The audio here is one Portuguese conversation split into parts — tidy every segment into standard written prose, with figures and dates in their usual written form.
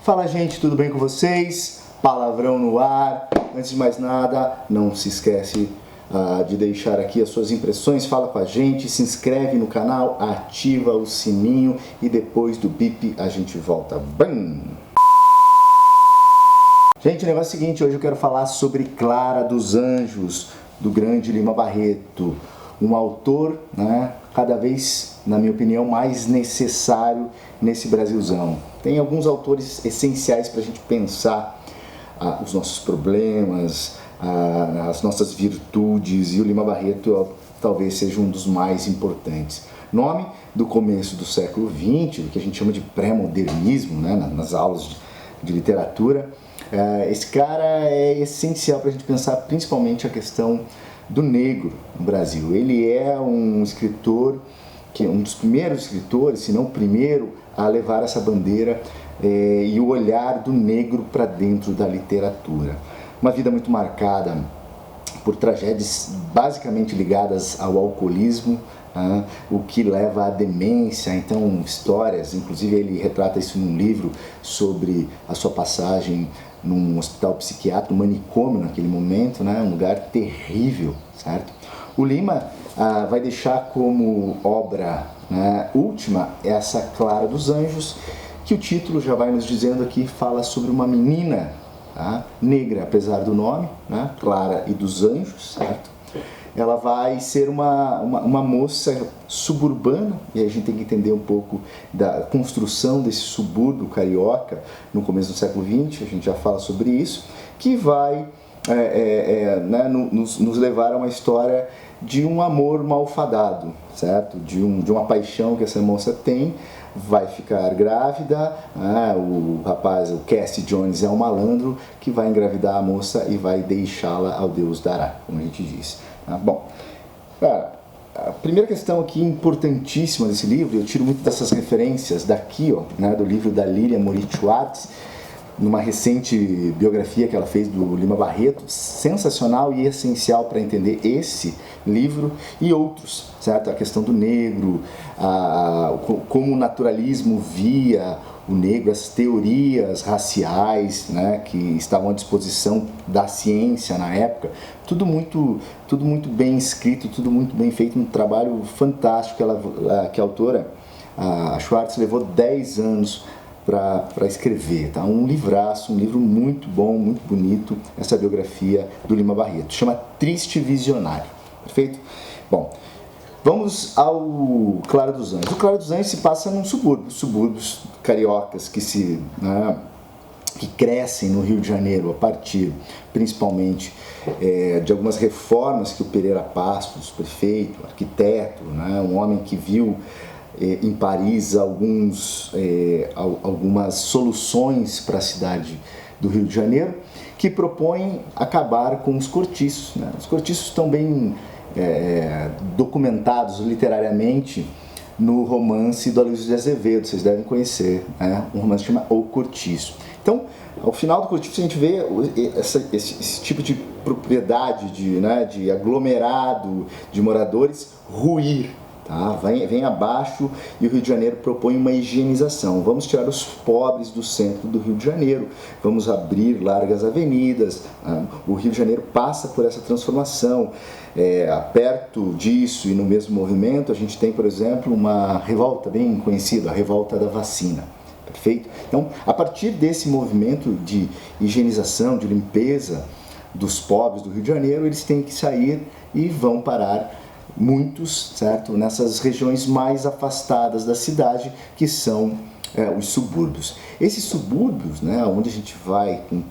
Fala, gente, tudo bem com vocês? Palavrão no ar. Antes de mais nada, não se esquece de deixar aqui as suas impressões, fala com a gente, se inscreve no canal, ativa o sininho e depois do bip a gente volta. Bam! Gente, o negócio é o seguinte, hoje eu quero falar sobre Clara dos Anjos, do grande Lima Barreto, um autor, cada vez, na minha opinião, mais necessário nesse Brasilzão. Tem alguns autores essenciais para a gente pensar os nossos problemas, as nossas virtudes, e o Lima Barreto talvez seja um dos mais importantes. Nome do começo do século XX, o que a gente chama de pré-modernismo, nas aulas de literatura. Esse cara é essencial para a gente pensar principalmente a questão do negro no Brasil. Ele é um escritor, que é um dos primeiros escritores, se não o primeiro, a levar essa bandeira e o olhar do negro para dentro da literatura. Uma vida muito marcada por tragédias basicamente ligadas ao alcoolismo, o que leva à demência. Então, histórias, inclusive ele retrata isso num livro sobre a sua passagem num hospital psiquiátrico, um manicômio naquele momento, um lugar terrível, certo? O Lima vai deixar como obra última essa Clara dos Anjos, que o título já vai nos dizendo aqui, fala sobre uma menina negra, apesar do nome, Clara e dos Anjos, certo? Ela vai ser uma moça suburbana, e a gente tem que entender um pouco da construção desse subúrbio carioca no começo do século XX, a gente já fala sobre isso, que vai nos levar a uma história de um amor malfadado, certo? De uma paixão que essa moça tem, vai ficar grávida, o rapaz, o Cassie Jones, é um malandro que vai engravidar a moça e vai deixá-la ao Deus dará, como a gente diz. Bom, a primeira questão aqui importantíssima desse livro, eu tiro muito dessas referências daqui, do livro da Lília Moritz Schwartz, numa recente biografia que ela fez do Lima Barreto, sensacional e essencial para entender esse livro e outros, certo? A questão do negro, como o naturalismo via o negro, as teorias raciais, que estavam à disposição da ciência na época, tudo muito bem escrito, tudo muito bem feito, um trabalho fantástico que a autora, a Schwartz, levou 10 anos para escrever, tá? Um livraço, um livro muito bom, muito bonito, essa biografia do Lima Barreto. Chama Triste Visionário, perfeito? Bom, vamos ao Clara dos Anjos. O Clara dos Anjos se passa num subúrbios cariocas que crescem no Rio de Janeiro a partir, principalmente, de algumas reformas que o Pereira Passos, prefeito, arquiteto, um homem que viu em Paris algumas soluções para a cidade do Rio de Janeiro, que propõem acabar com os cortiços. Os cortiços estão bem documentados literariamente no romance do Aloysio de Azevedo, vocês devem conhecer, um romance que chama O Cortiço. Então, ao final do cortiço a gente vê esse tipo de propriedade, de aglomerado de moradores ruir. Vem abaixo, e o Rio de Janeiro propõe uma higienização. Vamos tirar os pobres do centro do Rio de Janeiro, vamos abrir largas avenidas. O Rio de Janeiro passa por essa transformação. Perto disso e no mesmo movimento a gente tem, por exemplo, uma revolta bem conhecida, a revolta da vacina. Perfeito? Então, a partir desse movimento de higienização, de limpeza dos pobres do Rio de Janeiro, eles têm que sair e vão parar muitos, certo? Nessas regiões mais afastadas da cidade, que são os subúrbios. Esses subúrbios, onde a gente vai com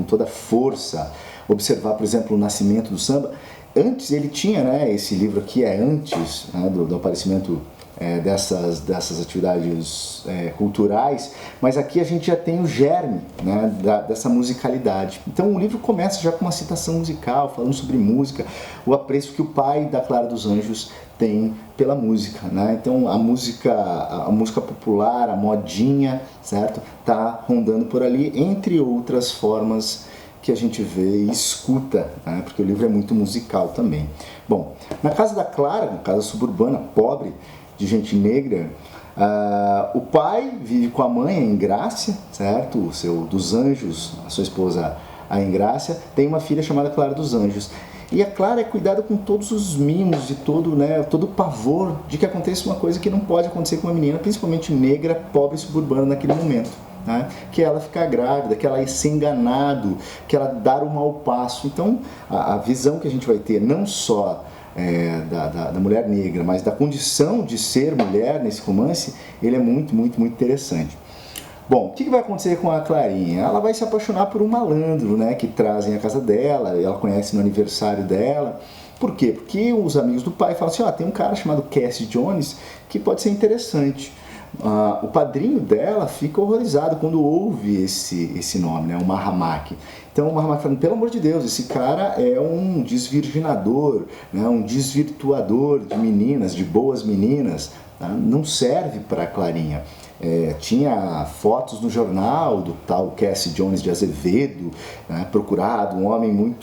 toda a força observar, por exemplo, o nascimento do samba. Antes ele tinha, esse livro aqui é antes do aparecimento dessas atividades culturais, mas aqui a gente já tem o germe dessa musicalidade. Então o livro começa já com uma citação musical, falando sobre música, o apreço que o pai da Clara dos Anjos tem pela música. Então a música popular, a modinha, certo? Tá rondando por ali, entre outras formas que a gente vê e escuta, porque o livro é muito musical também. Bom, na casa da Clara, uma casa suburbana, pobre, de gente negra, O pai vive com a mãe, a Engrácia, certo? Dos Anjos, a sua esposa, a Engrácia, tem uma filha chamada Clara dos Anjos. E a Clara é cuidada com todos os mimos e todo o pavor de que aconteça uma coisa que não pode acontecer com uma menina, principalmente negra, pobre e suburbana naquele momento. Né? Que ela ficar grávida, que ela ser enganado, que ela dar um mau passo. Então, a visão que a gente vai ter, não só da mulher negra, mas da condição de ser mulher nesse romance, ele é muito, muito, muito interessante. Bom, o que vai acontecer com a Clarinha? Ela vai se apaixonar por um malandro, né, que trazem à casa dela, ela conhece no aniversário dela. Por quê? Porque os amigos do pai falam assim, tem um cara chamado Cassie Jones que pode ser interessante. O padrinho dela fica horrorizado quando ouve esse nome, né, o Mahamak. Então o Mahamak fala, pelo amor de Deus, esse cara é um desvirginador, né, um desvirtuador de meninas, de boas meninas, tá? Não serve para Clarinha. Tinha fotos no jornal do tal Cassie Jones de Azevedo, né, procurado, um homem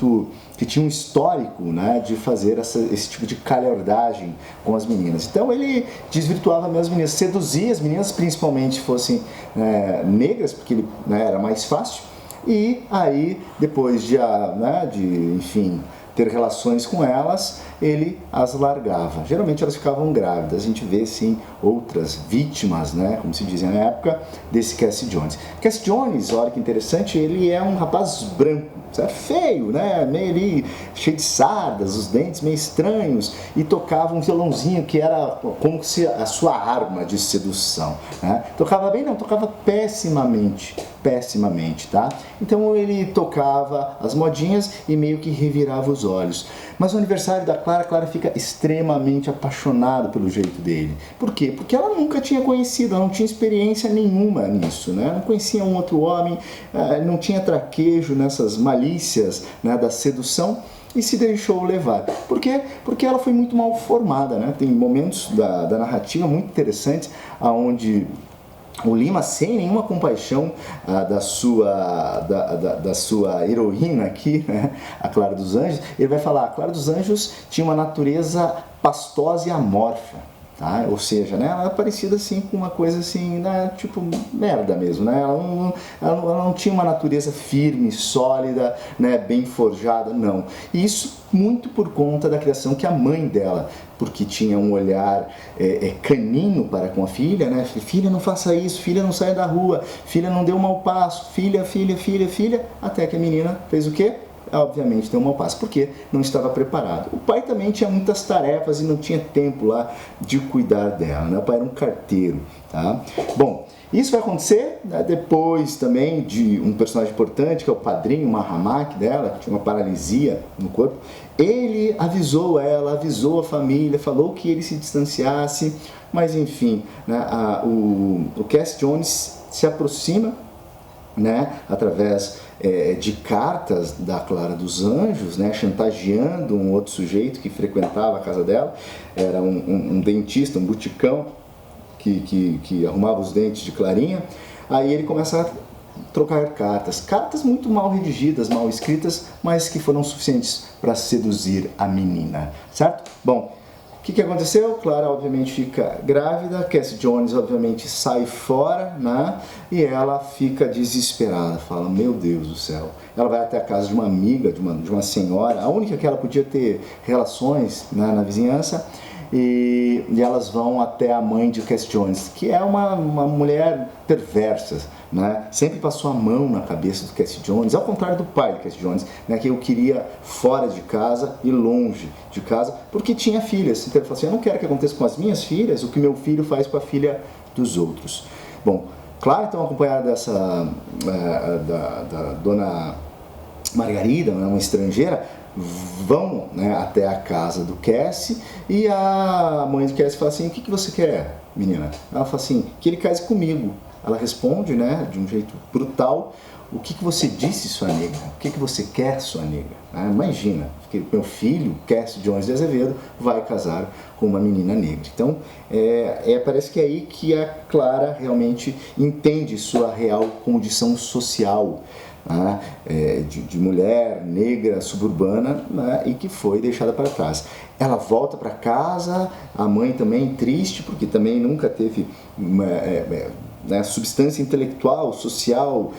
que tinha um histórico, né, de fazer esse tipo de calhordagem com as meninas. Então ele desvirtuava mesmo as meninas, seduzia as meninas, principalmente fossem negras, porque ele, né, era mais fácil, e aí depois de enfim, ter relações com elas, ele as largava. Geralmente elas ficavam grávidas. A gente vê, sim, outras vítimas, né, como se dizia na época, desse Cassie Jones. Cassie Jones, olha que interessante, ele é um rapaz branco, certo? Feio, né, meio ali, cheio de sardas, os dentes meio estranhos, e tocava um violãozinho que era como se a sua arma de sedução, né? Tocava bem? Não, tocava pessimamente, tá? Então ele tocava as modinhas e meio que revirava os olhos. Mas no aniversário da Clara, a Clara fica extremamente apaixonada pelo jeito dele. Por quê? Porque ela nunca tinha conhecido, ela não tinha experiência nenhuma nisso, né? Não conhecia um outro homem, não tinha traquejo nessas malícias, né, da sedução, e se deixou levar. Por quê? Porque ela foi muito mal formada, né? Tem momentos da narrativa muito interessantes, onde o Lima, sem nenhuma compaixão da sua heroína aqui, né, a Clara dos Anjos, ele vai falar, a Clara dos Anjos tinha uma natureza pastosa e amorfa. Tá? Ou seja, né, ela é parecida assim com uma coisa assim, né, tipo merda mesmo, né? Ela não tinha uma natureza firme, sólida, né, bem forjada, não. E isso muito por conta da criação que a mãe dela, porque tinha um olhar canino para com a filha, né? Filha, não faça isso, filha, não saia da rua, filha, não dê um mau passo, filha, até que a menina fez o quê? Obviamente deu um mau passo, porque não estava preparado. O pai também tinha muitas tarefas e não tinha tempo lá de cuidar dela, né? O pai era um carteiro, tá? Bom, isso vai acontecer, né, depois também de um personagem importante, que é o padrinho Mahamak dela, que tinha uma paralisia no corpo. Ele avisou ela, avisou a família, falou que ele se distanciasse, mas enfim, né, o Cassie Jones se aproxima, né, através de cartas da Clara dos Anjos, né, chantageando um outro sujeito que frequentava a casa dela, era um dentista, um buticão, que arrumava os dentes de Clarinha. Aí ele começa a trocar cartas muito mal redigidas, mal escritas, mas que foram suficientes para seduzir a menina, certo? Bom, o que aconteceu? Clara obviamente fica grávida, Cassie Jones obviamente sai fora, né? E ela fica desesperada, fala, meu Deus do céu. Ela vai até a casa de uma amiga, de uma senhora, a única que ela podia ter relações, né, na vizinhança, e elas vão até a mãe de Cassie Jones, que é uma mulher perversa, né? Sempre passou a mão na cabeça do Cassie Jones, ao contrário do pai de Cassie Jones, né, que eu queria fora de casa e longe de casa, porque tinha filhas. Então ele falou assim, eu não quero que aconteça com as minhas filhas o que meu filho faz com a filha dos outros. Bom, claro, então acompanhada da dona Margarida, uma estrangeira, vão, né, até a casa do Cassie, e a mãe do Cassie fala assim, o que você quer, menina? Ela fala assim, que ele case comigo. ela responde, né, de um jeito brutal: o que você disse, sua negra? O que você quer, sua negra? Imagina, que meu filho, Cássio Jones de Azevedo, vai casar com uma menina negra. Então, parece que é aí que a Clara realmente entende sua real condição social, né, de mulher negra suburbana, né, e que foi deixada para trás. Ela volta para casa, a mãe também triste, porque também nunca teve substância intelectual, social,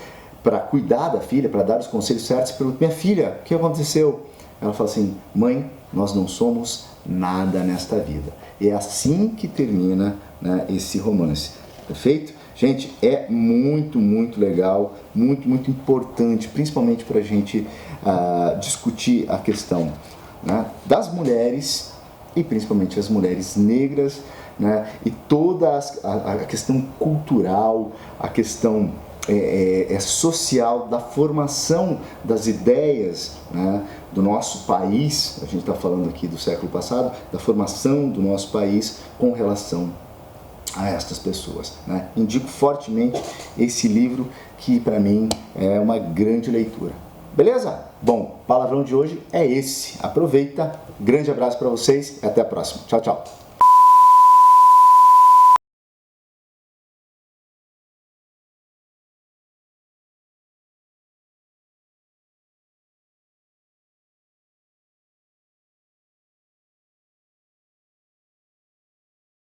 para cuidar da filha, para dar os conselhos certos. Pergunta: minha filha, o que aconteceu? Ela fala assim: mãe, nós não somos nada nesta vida. E é assim que termina, né, esse romance. Perfeito? Gente, é muito, muito legal, muito, muito importante, principalmente para a gente discutir a questão, né, das mulheres, e principalmente as mulheres negras, né, e toda a questão cultural, a questão social, da formação das ideias, né, do nosso país. A gente está falando aqui do século passado, da formação do nosso país com relação a estas pessoas, né? Indico fortemente esse livro, que para mim é uma grande leitura. Beleza? Bom, o palavrão de hoje é esse. Aproveita, grande abraço para vocês e até a próxima. Tchau, tchau.